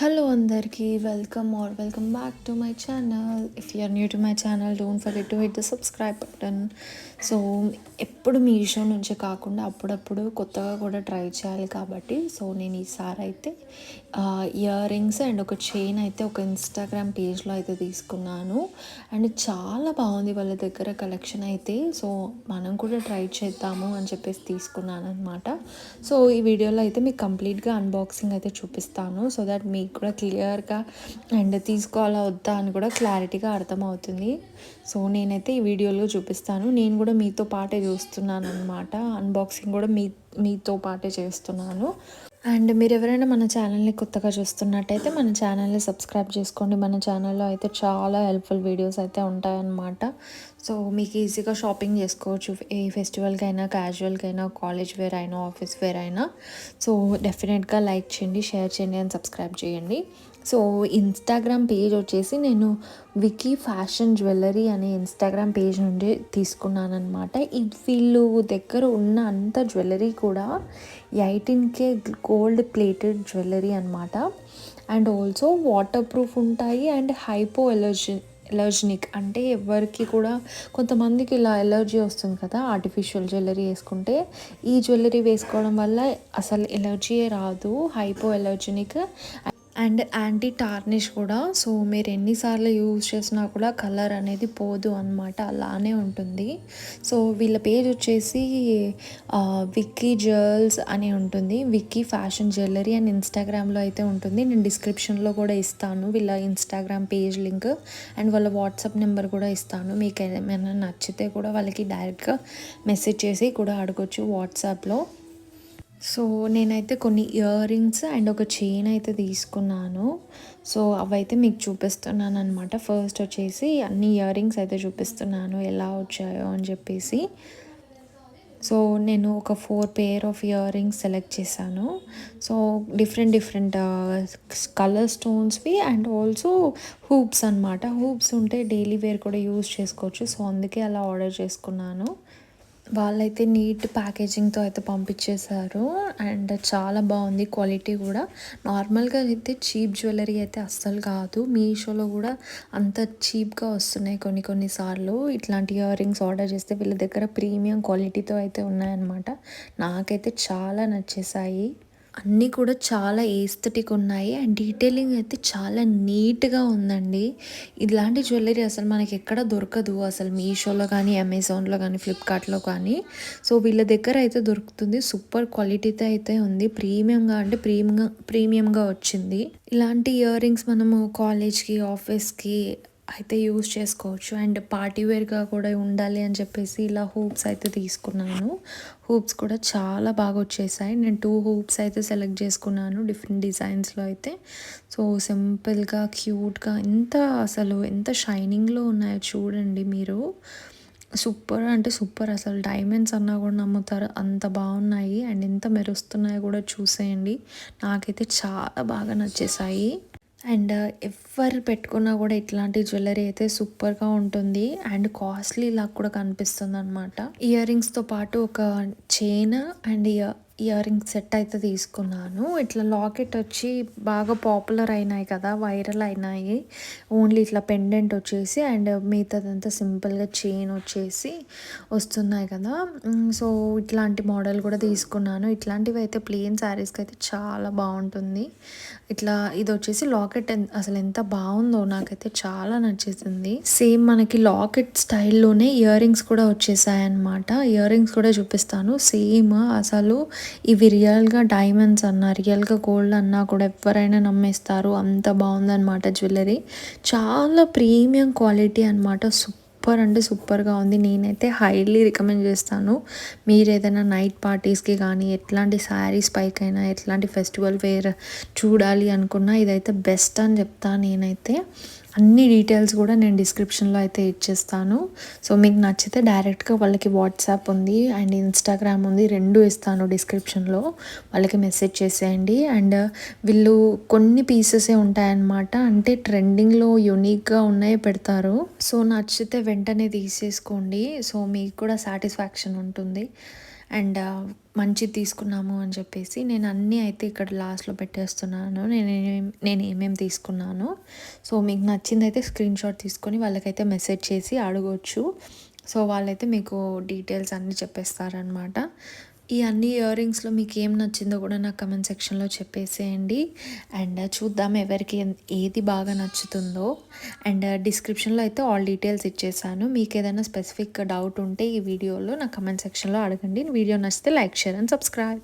Hello Andarki, welcome back to my channel. If you are new to my channel, don't forget to hit the subscribe button. So ఎప్పుడు మీషో నుంచే కాకుండా అప్పుడప్పుడు కొత్తగా కూడా try చేయాలి కాబట్టి నేను ఈసారి అయితే ఇయర్ రింగ్స్ అండ్ ఒక చైన్ అయితే ఒక ఇన్స్టాగ్రామ్ పేజ్లో అయితే తీసుకున్నాను. అండ్ చాలా బాగుంది వాళ్ళ దగ్గర కలెక్షన్ అయితే. సో మనం కూడా ట్రై చేద్దాము అని చెప్పేసి తీసుకున్నాను అనమాట. సో ఈ వీడియోలో అయితే మీకు కంప్లీట్గా అన్బాక్సింగ్ అయితే చూపిస్తాను, సో దట్ మీకు కూడా క్లియర్గా అండ్ తీసుకోవాలా వద్దా అని కూడా క్లారిటీగా అర్థమవుతుంది. సో నేనైతే ఈ వీడియోలో చూపిస్తాను. నేను కూడా మీతో పాటే చూస్తున్నాను అనమాట. అన్బాక్సింగ్ కూడా మీతో పాటే చేస్తున్నాను. అండ్ మీరు ఎవరైనా మన ఛానల్ని కొత్తగా చూస్తున్నట్టయితే మన ఛానల్ని సబ్స్క్రైబ్ చేసుకోండి. మన ఛానల్లో అయితే చాలా హెల్ప్ఫుల్ వీడియోస్ అయితే ఉంటాయన్నమాట. సో మీకు ఈజీగా షాపింగ్ చేసుకోవచ్చు. ఏ ఫెస్టివల్కైనా, క్యాజువల్కైనా, కాలేజ్ వేర్ అయినా, ఆఫీస్ వేర్ అయినా. సో డెఫినెట్గా లైక్ చేయండి, షేర్ చేయండి అండ్ సబ్స్క్రైబ్ చేయండి. సో ఇన్స్టాగ్రామ్ పేజ్ వచ్చేసి నేను వికీ ఫ్యాషన్ జ్యువెలరీ అనే ఇన్స్టాగ్రామ్ పేజ్ నుండి తీసుకున్నాను అనమాట. వీళ్ళు దగ్గర ఉన్న అంత జ్యువెలరీ కూడా 18K గోల్డ్ ప్లేటెడ్ జ్యువెలరీ అనమాట. అండ్ ఆల్సో వాటర్ ప్రూఫ్ ఉంటాయి అండ్ హైపో ఎలర్జనిక్, అంటే ఎవరికి కూడా కొంతమందికి ఇలా ఎలర్జీ వస్తుంది కదా ఆర్టిఫిషియల్ జ్యువెలరీ వేసుకుంటే. ఈ జ్యువెలరీ వేసుకోవడం వల్ల అసలు ఎలర్జీయే రాదు, హైపో ఎలర్జనిక్ అండ్ యాంటీ టార్నిష్ కూడా. సో మీరు ఎన్నిసార్లు యూజ్ చేసినా కూడా కలర్ అనేది పోదు అనమాట, అలానే ఉంటుంది. సో వీళ్ళ పేజ్ వచ్చేసి విక్కీ జ్యువెల్స్ అని ఉంటుంది, విక్కీ ఫ్యాషన్ జ్యువెలరీ అని ఇన్స్టాగ్రామ్లో అయితే ఉంటుంది. నేను డిస్క్రిప్షన్లో కూడా ఇస్తాను వీళ్ళ ఇన్స్టాగ్రామ్ పేజ్ లింక్ అండ్ వాళ్ళ వాట్సాప్ నెంబర్ కూడా ఇస్తాను. మీకు ఏమైనా నచ్చితే కూడా వాళ్ళకి డైరెక్ట్గా మెసేజ్ చేసి కూడా అడగొచ్చు వాట్సాప్లో. సో నేనైతే కొన్ని ఇయర్ రింగ్స్ అండ్ ఒక చైన్ అయితే తీసుకున్నాను. సో అవైతే మీకు చూపిస్తున్నాను అనమాట. ఫస్ట్ వచ్చేసి అన్ని ఇయర్ రింగ్స్ అయితే చూపిస్తున్నాను ఎలా వచ్చాయో అని చెప్పేసి. సో నేను ఒక 4 pair of earrings select చేశాను. సో డిఫరెంట్ కలర్ స్టోన్స్వి అండ్ ఆల్సో హూప్స్ అనమాట. హూప్స్ ఉంటే డైలీ వేర్ కూడా యూజ్ చేసుకోవచ్చు. సో అందుకే అలా ఆర్డర్ చేసుకున్నాను. వాళ్ళైతే నీట్ ప్యాకేజింగ్తో అయితే పంపించేశారు అండ్ చాలా బాగుంది క్వాలిటీ కూడా. నార్మల్గా అయితే చీప్ జ్యువెలరీ అయితే అస్సలు కాదు. మీషోలో కూడా అంత చీప్గా వస్తున్నాయి కొన్నిసార్లు. ఇట్లాంటి ఇయర్ రింగ్స్ ఆర్డర్ చేస్తే వీళ్ళ దగ్గర ప్రీమియం క్వాలిటీతో అయితే ఉన్నాయన్నమాట. నాకైతే చాలా నచ్చేసాయి. అన్నీ కూడా చాలా ఏస్థెటిక్ ఉన్నాయి అండ్ డీటెయిలింగ్ అయితే చాలా నీట్గా ఉందండి. ఇలాంటి జ్యువెలరీ అసలు మనకి ఎక్కడ దొరకదు అసలు, మీషోలో కానీ, అమెజాన్లో కానీ, ఫ్లిప్కార్ట్లో కానీ. సో వీళ్ళ దగ్గర అయితే దొరుకుతుంది. సూపర్ క్వాలిటీతో అయితే ఉంది, ప్రీమియంగా అంటే ప్రీమియంగా వచ్చింది. ఇలాంటి ఇయర్ రింగ్స్ మనము కాలేజ్కి, ఆఫీస్కి అయితే యూజ్ చేసుకోవచ్చు అండ్ పార్టీ వేర్గా కూడా ఉండాలి అని చెప్పేసి ఇలా హూప్స్ అయితే తీసుకున్నాను. హూప్స్ కూడా చాలా బాగా వచ్చేసాయి. నేను 2 హూప్స్ అయితే సెలెక్ట్ చేసుకున్నాను డిఫరెంట్ డిజైన్స్లో అయితే. సో సింపుల్గా క్యూట్గా ఎంత షైనింగ్లో ఉన్నాయో చూడండి మీరు. సూపర్ అంటే సూపర్, అసలు డైమండ్స్ అన్నా కూడా నమ్ముతారు అంత బాగున్నాయి అండ్ ఎంత మెరుస్తున్నాయో కూడా చూసేయండి. నాకైతే చాలా బాగా నచ్చేసాయి. అండ్ ఎవరు పెట్టుకున్నా కూడా ఇట్లాంటి జ్యువెలరీ అయితే సూపర్గా ఉంటుంది అండ్ కాస్ట్లీ లాగా కూడా కనిపిస్తుంది అనమాట. ఇయర్ రింగ్స్తో పాటు ఒక chain and ear ring set అయితే తీసుకున్నాను. ఇట్లా లాకెట్ వచ్చి బాగా పాపులర్ అయినాయి కదా, వైరల్ అయినాయి. ఓన్లీ ఇట్లా పెండెంట్ వచ్చేసి అండ్ మిగతాదంతా సింపుల్గా చైన్ వచ్చేసి వస్తున్నాయి కదా. సో ఇట్లాంటి మోడల్ కూడా తీసుకున్నాను. ఇట్లాంటివి అయితే ప్లెయిన్ శారీస్కి అయితే చాలా బాగుంటుంది. ఇట్లా ఇది వచ్చేసి లాకెట్ అసలు ఎంత బాగుందో, నాకైతే చాలా నచ్చేసింది. సేమ్ మనకి లాకెట్ స్టైల్లోనే ఇయర్ రింగ్స్ కూడా వచ్చేసాయి అనమాట. ఇయర్ రింగ్స్ కూడా చూపిస్తాను. సేమ్ అసలు ఇవి రియల్గా డైమండ్స్ అన్నా, రియల్గా గోల్డ్ అన్నా కూడా ఎవరైనా నమ్మేస్తారు, అంత బాగుందన్నమాట జ్యువెలరీ. చాలా ప్రీమియం క్వాలిటీ అనమాట. సూపర్ అంటే సూపర్గా ఉంది. నేనైతే హైలీ రికమెండ్ చేస్తాను. మీరు ఏదైనా నైట్ పార్టీస్కి కానీ, ఎట్లాంటి శారీస్ పైకైనా, ఎట్లాంటి ఫెస్టివల్ వేర్ చూడాలి అనుకున్నా ఇదైతే బెస్ట్ అని చెప్తాను నేనైతే. అన్ని డీటెయిల్స్ కూడా నేను డిస్క్రిప్షన్లో అయితే ఇచ్చేస్తాను. సో మీకు నచ్చితే డైరెక్ట్గా వాళ్ళకి వాట్సాప్ ఉంది అండ్ ఇన్స్టాగ్రామ్ ఉంది, 2 ఇస్తాను డిస్క్రిప్షన్లో. వాళ్ళకి మెసేజ్ చేసేయండి. అండ్ వీళ్ళు కొన్ని పీసెసే ఉంటాయన్నమాట, అంటే ట్రెండింగ్లో యూనిక్గా ఉన్నాయి పెడతారు. సో నచ్చితే వెంటనే తీసేసుకోండి. సో మీకు కూడా సాటిస్ఫాక్షన్ ఉంటుంది. అండ్ మంచిది తీసుకున్నాము అని చెప్పేసి నేను అన్నీ అయితే ఇక్కడ లాస్ట్లో పెట్టేస్తున్నాను. నేను ఏమేమి తీసుకున్నాను. సో మీకు నచ్చిందైతే స్క్రీన్ షాట్ తీసుకొని వాళ్ళకైతే మెసేజ్ చేసి అడగొచ్చు. సో వాళ్ళైతే మీకు డీటెయిల్స్ అన్నీ చెప్పేస్తారనమాట. ఈ అన్ని ఇయర్ రింగ్స్లో మీకు ఏం నచ్చిందో కూడా నాకు కమెంట్ సెక్షన్లో చెప్పేసేయండి. అండ్ చూద్దాం ఎవరికి ఏది బాగా నచ్చుతుందో. అండ్ డిస్క్రిప్షన్లో అయితే ఆల్ డీటెయిల్స్ ఇచ్చేసాను. మీకు ఏదైనా స్పెసిఫిక్ డౌట్ ఉంటే ఈ వీడియోలో నా కమెంట్ సెక్షన్లో అడగండి. వీడియో నచ్చితే లైక్, షేర్ అండ్ సబ్స్క్రైబ్.